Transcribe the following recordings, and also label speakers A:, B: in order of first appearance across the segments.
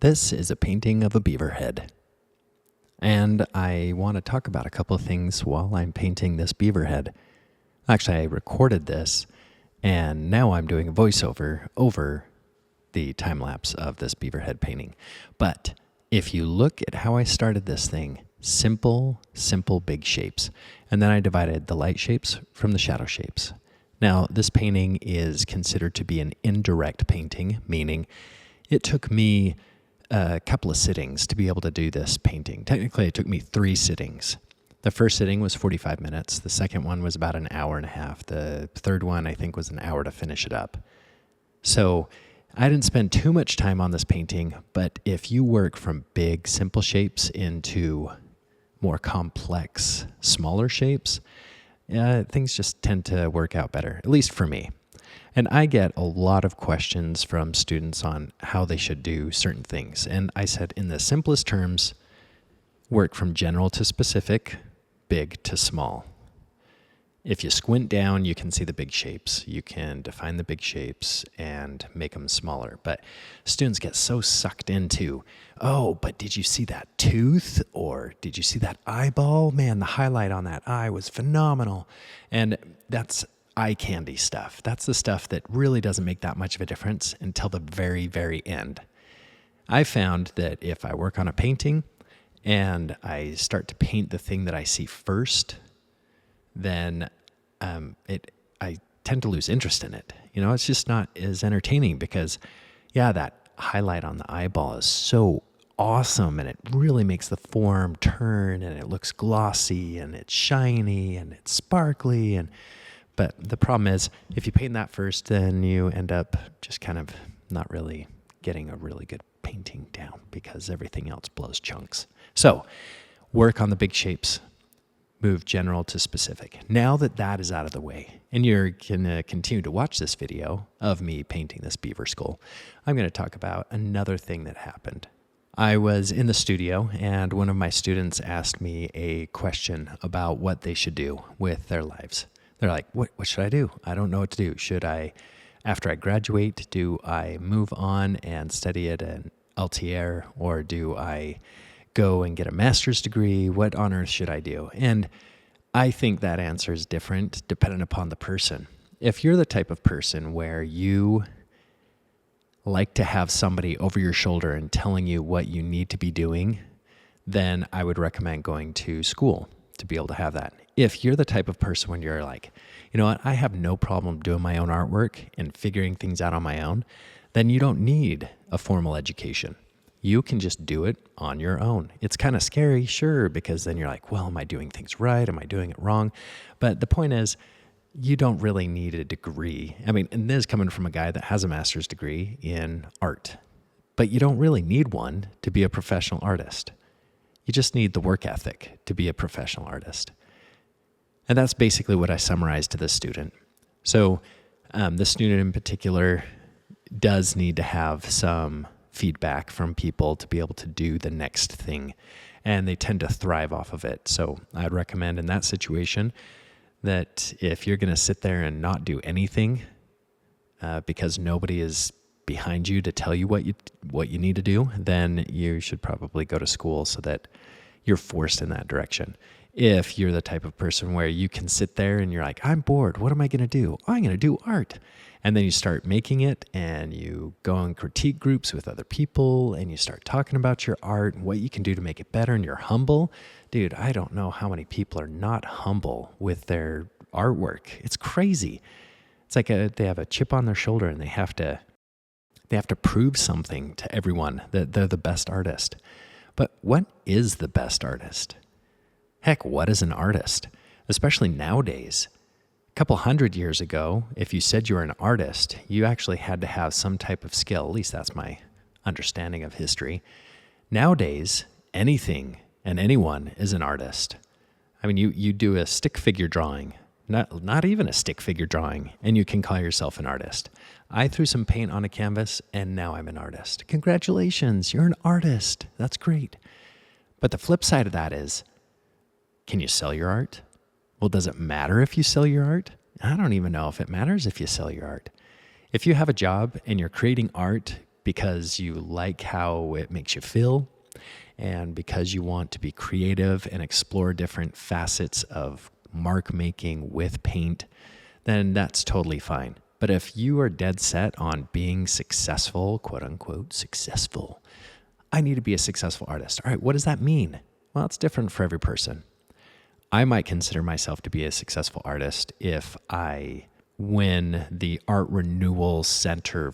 A: This is a painting of a beaver head. And I want to talk about a couple of things while I'm painting this beaver head. Actually, I recorded this, and now I'm doing a voiceover over the time lapse of this beaver head painting. But if you look at how I started this thing, simple big shapes. And then I divided the light shapes from the shadow shapes. Now, this painting is considered to be an indirect painting, meaning it took me a couple of sittings to be able to do this painting. Technically, it took me 3 sittings. The first sitting was 45 minutes. The second one was about an hour and a half. The third one, I think, was an hour to finish it up. So I didn't spend too much time on this painting, but if you work from big, simple shapes into more complex, smaller shapes, things just tend to work out better, at least for me. And I get a lot of questions from students on how they should do certain things. And I said, in the simplest terms, work from general to specific, big to small. If you squint down, you can see the big shapes. You can define the big shapes and make them smaller. But students get so sucked into, oh, but did you see that tooth? Or did you see that eyeball? Man, the highlight on that eye was phenomenal. And that's eye candy stuff. That's the stuff that really doesn't make that much of a difference until the very, very end. I found that if I work on a painting and I start to paint the thing that I see first, then I tend to lose interest in it. You know, it's just not as entertaining because, yeah, that highlight on the eyeball is so awesome and it really makes the form turn and it looks glossy and it's shiny and it's sparkly. But the problem is, if you paint that first, then you end up just kind of not really getting a really good painting down because everything else blows chunks. So work on the big shapes. Move general to specific. Now that that is out of the way, and you're going to continue to watch this video of me painting this beaver skull, I'm going to talk about another thing that happened. I was in the studio, and one of my students asked me a question about what they should do with their lives. They're like, what should I do? I don't know what to do. Should I, after I graduate, do I move on and study at an LTR, or do I go and get a master's degree? What on earth should I do? And I think that answer is different depending upon the person. If you're the type of person where you like to have somebody over your shoulder and telling you what you need to be doing, then I would recommend going to school to be able to have that. If you're the type of person when you're like, you know what, I have no problem doing my own artwork and figuring things out on my own, then you don't need a formal education. You can just do it on your own. It's kind of scary, sure, because then you're like, well, am I doing things right? Am I doing it wrong? But the point is, you don't really need a degree. I mean, and this is coming from a guy that has a master's degree in art, but you don't really need one to be a professional artist. You just need the work ethic to be a professional artist. And that's basically what I summarized to this student. So the student in particular does need to have some feedback from people to be able to do the next thing, and they tend to thrive off of it. So I'd recommend in that situation that if you're going to sit there and not do anything because nobody is behind you to tell you what you need to do, then you should probably go to school so that you're forced in that direction. If you're the type of person where you can sit there and you're like, I'm bored, what am I going to do? I'm going to do art. And then you start making it and you go on critique groups with other people and you start talking about your art and what you can do to make it better, and you're humble. Dude, I don't know how many people are not humble with their artwork. It's crazy. It's like they have a chip on their shoulder and they have to prove something to everyone that they're the best artist. But what is the best artist? Heck, what is an artist? Especially nowadays. A couple hundred years ago, if you said you were an artist, you actually had to have some type of skill. At least that's my understanding of history. Nowadays, anything and anyone is an artist. I mean, you do a stick figure drawing, not even a stick figure drawing, and you can call yourself an artist. I threw some paint on a canvas, and now I'm an artist. Congratulations, you're an artist. That's great. But the flip side of that is, can you sell your art? Well, does it matter if you sell your art? I don't even know if it matters if you sell your art. If you have a job and you're creating art, because you like how it makes you feel and because you want to be creative and explore different facets of mark making with paint, then that's totally fine. But if you are dead set on being successful, quote unquote, successful, I need to be a successful artist. All right, what does that mean? Well, it's different for every person. I might consider myself to be a successful artist if I win the Art Renewal Center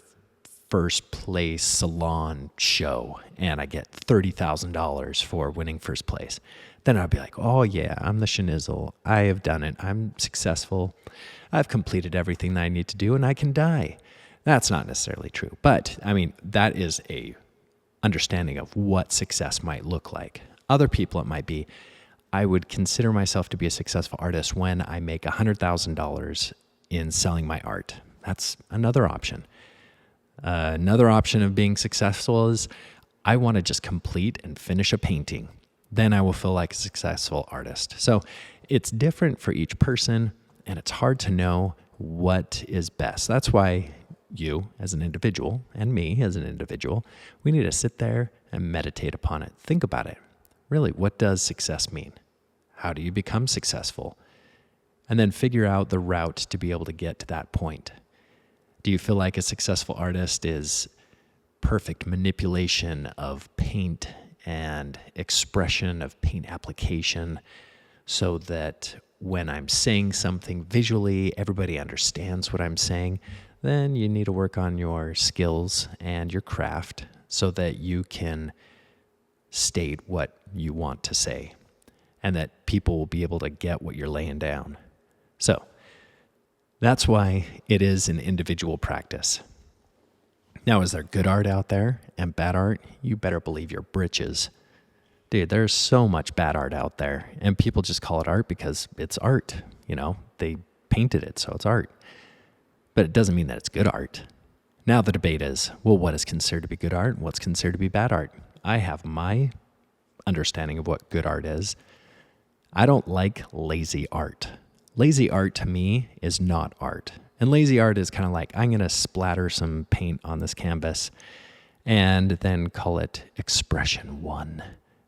A: first place salon show and I get $30,000 for winning first place. Then I'd be like, oh yeah, I'm the schnizzle. I have done it. I'm successful. I've completed everything that I need to do and I can die. That's not necessarily true. But I mean, that is a understanding of what success might look like. Other people, it might be, I would consider myself to be a successful artist when I make $100,000 in selling my art. That's another option. Another option of being successful is I want to just complete and finish a painting. Then I will feel like a successful artist. So it's different for each person, and it's hard to know what is best. That's why you as an individual and me as an individual, we need to sit there and meditate upon it. Think about it. Really, what does success mean? How do you become successful? And then figure out the route to be able to get to that point. Do you feel like a successful artist is perfect manipulation of paint and expression of paint application so that when I'm saying something visually, everybody understands what I'm saying? Then you need to work on your skills and your craft so that you can state what you want to say and that people will be able to get what you're laying down. So that's why it is an individual practice. Now, is there good art out there and bad art? You better believe your britches. Dude, there's so much bad art out there, and people just call it art because it's art. You know, they painted it, so it's art. But it doesn't mean that it's good art. Now the debate is, well, what is considered to be good art and what's considered to be bad art? I have my understanding of what good art is. I don't like lazy art. Lazy art to me is not art. And lazy art is kind of like, I'm going to splatter some paint on this canvas and then call it Expression 1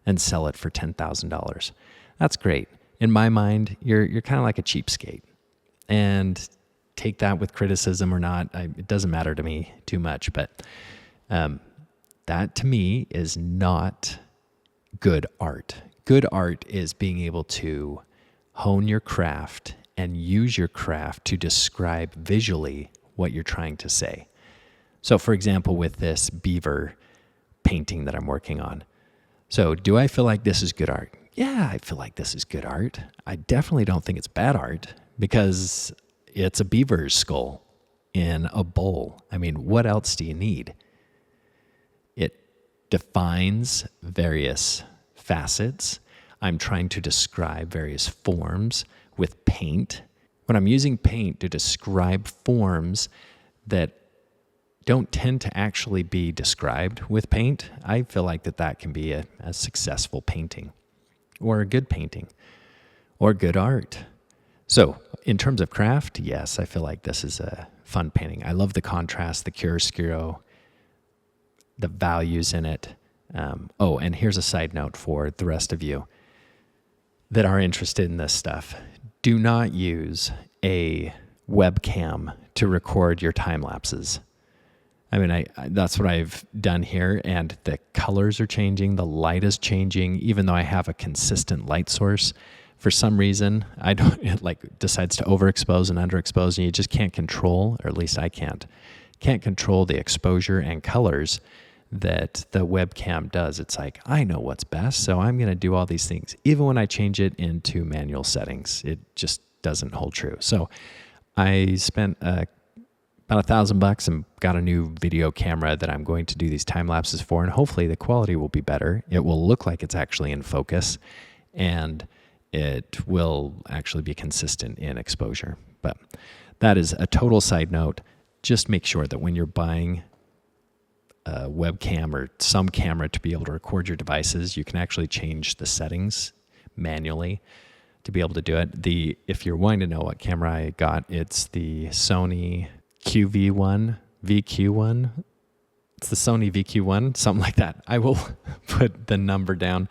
A: and sell it for $10,000. That's great. In my mind, you're kind of like a cheapskate. And take that with criticism or not, it doesn't matter to me too much. But that to me is not good art. Good art is being able to hone your craft and use your craft to describe visually what you're trying to say. So for example, with this beaver painting that I'm working on. So do I feel like this is good art? Yeah, I feel like this is good art. I definitely don't think it's bad art because it's a beaver skull in a bowl. I mean, what else do you need? It defines various facets. I'm trying to describe various forms with paint. When I'm using paint to describe forms that don't tend to actually be described with paint, I feel like that can be a successful painting or a good painting or good art. So in terms of craft, yes, I feel like this is a fun painting. I love the contrast, the chiaroscuro, the values in it. And here's a side note for the rest of you that are interested in this stuff. Do not use a webcam to record your time lapses. I mean, that's what I've done here, and the colors are changing, the light is changing, even though I have a consistent light source. For some reason, it decides to overexpose and underexpose, and you just can't control, or at least I can't control the exposure and colors that the webcam does. It's like, I know what's best, so I'm going to do all these things. Even when I change it into manual settings, it just doesn't hold true. So I spent about $1,000 and got a new video camera that I'm going to do these time lapses for, and hopefully the quality will be better. It will look like it's actually in focus, and it will actually be consistent in exposure. But that is a total side note. Just make sure that when you're buying a webcam or some camera to be able to record your devices, you can actually change the settings manually to be able to do it. If you're wanting to know what camera I got, it's the Sony VQ1. It's the Sony VQ1, something like that. I will put the number down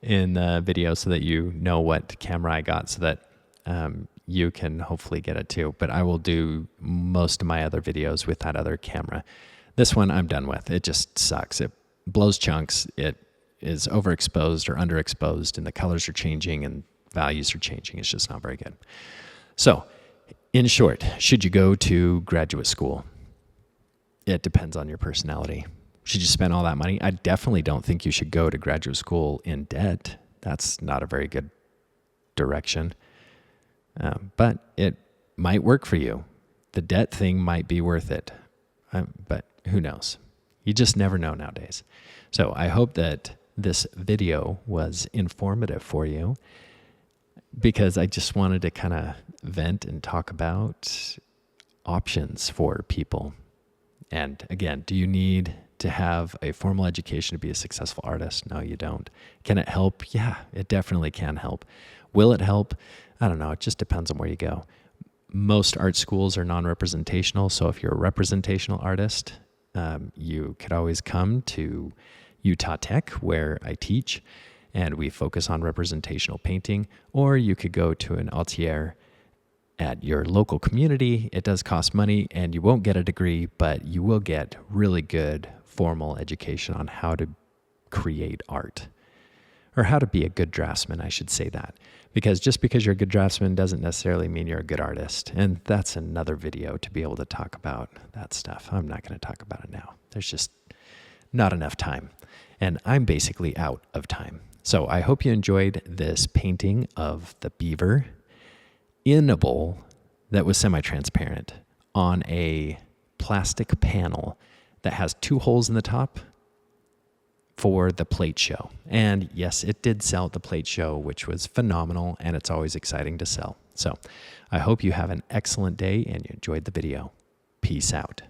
A: in the video so that you know what camera I got, so that you can hopefully get it too. But I will do most of my other videos with that other camera. This one I'm done with. It just sucks. It blows chunks. It is overexposed or underexposed, and the colors are changing and values are changing. It's just not very good. So, in short, should you go to graduate school? It depends on your personality. Should you spend all that money? I definitely don't think you should go to graduate school in debt. That's not a very good direction. But it might work for you. The debt thing might be worth it. But who knows? You just never know nowadays. So I hope that this video was informative for you, because I just wanted to kind of vent and talk about options for people. And again, do you need to have a formal education to be a successful artist? No, you don't. Can it help? Yeah, it definitely can help. Will it help? I don't know. It just depends on where you go. Most art schools are non-representational. So if you're a representational artist, you could always come to Utah Tech, where I teach, and we focus on representational painting. Or you could go to an atelier at your local community. It does cost money, and you won't get a degree, but you will get really good formal education on how to create art, or how to be a good draftsman, I should say that. Because just because you're a good draftsman doesn't necessarily mean you're a good artist. And that's another video to be able to talk about that stuff. I'm not going to talk about it now. There's just not enough time. And I'm basically out of time. So I hope you enjoyed this painting of the beaver in a bowl that was semi-transparent on a plastic panel that has 2 holes in the top for the plate show. And yes, it did sell at the plate show, which was phenomenal, and it's always exciting to sell. So I hope you have an excellent day and you enjoyed the video. Peace out.